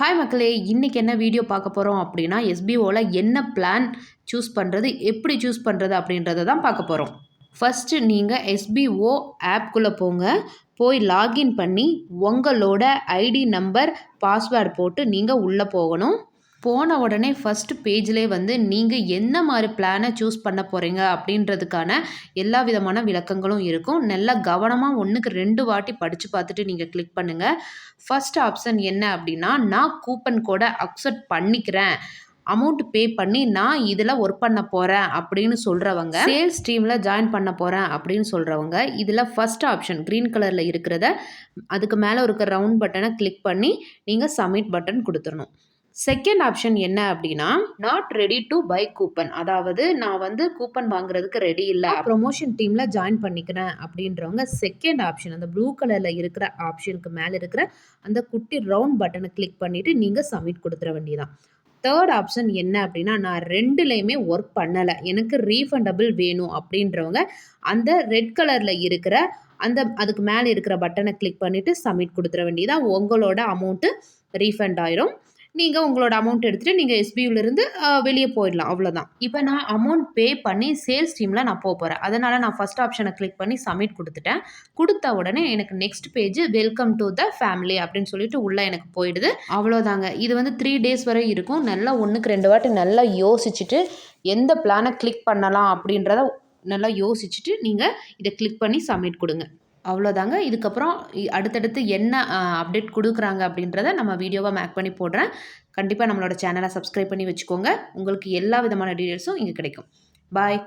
Hi மக்களே, இன்றைக்கி என்ன வீடியோ பார்க்க போகிறோம் அப்படின்னா எஸ்பிஓவில் என்ன பிளான் சூஸ் பண்ணுறது, எப்படி சூஸ் பண்ணுறது அப்படின்றத தான் பார்க்க போகிறோம். ஃபஸ்ட்டு நீங்கள் எஸ்பிஓ ஆப்குள்ளே போங்க. போய் லாகின் பண்ணி உங்களோட ஐடி நம்பர் பாஸ்வேர்டு போட்டு நீங்கள் உள்ளே போகணும். போன உடனே ஃபஸ்ட்டு பேஜ்லேயே நீங்கள் என்ன மாதிரி பிளானை சூஸ் பண்ண போகிறீங்க அப்படின்றதுக்கான எல்லா விதமான விளக்கங்களும் இருக்கும். நல்லா கவனமாக 1க்கு 2 வாட்டி படித்து பார்த்துட்டு நீங்கள் கிளிக் பண்ணுங்கள். ஃபஸ்ட் ஆப்ஷன் என்ன அப்படின்னா, நான் கூப்பன் கோடை அக்செப்ட் பண்ணிக்கிறேன், அமௌண்ட் பே பண்ணி நான் இதில் ஒர்க் பண்ண போகிறேன் அப்படின்னு சொல்கிறவங்க, சேல்ஸ் டீமில் ஜாயின் பண்ண போகிறேன் அப்படின்னு சொல்கிறவங்க, இதில் ஃபஸ்ட் ஆப்ஷன் க்ரீன் கலரில் இருக்கிறத அதுக்கு மேலே இருக்கிற ரவுண்ட் பட்டனை கிளிக் பண்ணி நீங்கள் சப்மிட் பட்டன் கொடுத்துடணும். செகண்ட் ஆப்ஷன் என்ன அப்படின்னா, not ready to by coupon, அதாவது நான் கூப்பன் வாங்குறதுக்கு ரெடி இல்லை, ப்ரொமோஷன் டீமில் ஜாயின் பண்ணிக்கிறேன் அப்படின்றவங்க செகண்ட் ஆப்ஷன் அந்த ப்ளூ கலரில் இருக்கிற ஆப்ஷனுக்கு மேலே இருக்கிற அந்த குட்டி ரவுண்ட் பட்டனை கிளிக் பண்ணிவிட்டு நீங்கள் சப்மிட் கொடுத்துட வேண்டியதான். தேர்ட் ஆப்ஷன் என்ன அப்படின்னா, நான் ரெண்டுலேயுமே ஒர்க் பண்ணலை, எனக்கு ரீஃபண்டபிள் வேணும் அப்படின்றவங்க அந்த ரெட் கலரில் இருக்கிற அதுக்கு மேலே இருக்கிற பட்டனை கிளிக் பண்ணிவிட்டு சப்மிட் கொடுத்துட வேண்டியதான். உங்களோட அமௌண்ட்டு ரீஃபண்ட் ஆயிரும். நீங்கள் உங்களோட அமௌண்ட் எடுத்துகிட்டு நீங்கள் எஸ்பியூலேருந்து வெளியே போயிடலாம், அவ்வளோதான். இப்போ நான் அமௌண்ட் பே பண்ணி சேல்ஸ் டீமில் நான் போகிறேன். அதனால் நான் ஃபஸ்ட் ஆப்ஷனை கிளிக் பண்ணி சப்மிட் கொடுத்துட்டேன். கொடுத்த உடனே எனக்கு next page welcome to the family அப்படின்னு சொல்லிட்டு உள்ளே எனக்கு போயிடுது. அவ்வளோதாங்க. இது 3 டேஸ் வரை இருக்கும். நல்லா 1க்கு 2 வாட்டி நல்லா யோசிச்சுட்டு எந்த பிளானை கிளிக் பண்ணலாம் அப்படின்றத நல்லா யோசிச்சுட்டு நீங்கள் இதை கிளிக் பண்ணி சப்மிட் கொடுங்க. அவ்வளோதாங்க. இதுக்கப்புறம் அடுத்தடுத்து என்ன அப்டேட் கொடுக்குறாங்க அப்படின்றத நம்ம வீடியோவாக மேக் பண்ணி போடுறேன். கண்டிப்பாக நம்மளோட சேனலை சப்ஸ்கிரைப் பண்ணி வச்சுக்கோங்க. உங்களுக்கு எல்லா விதமான டீட்டெயில்ஸும் இங்கே கிடைக்கும். பாய்.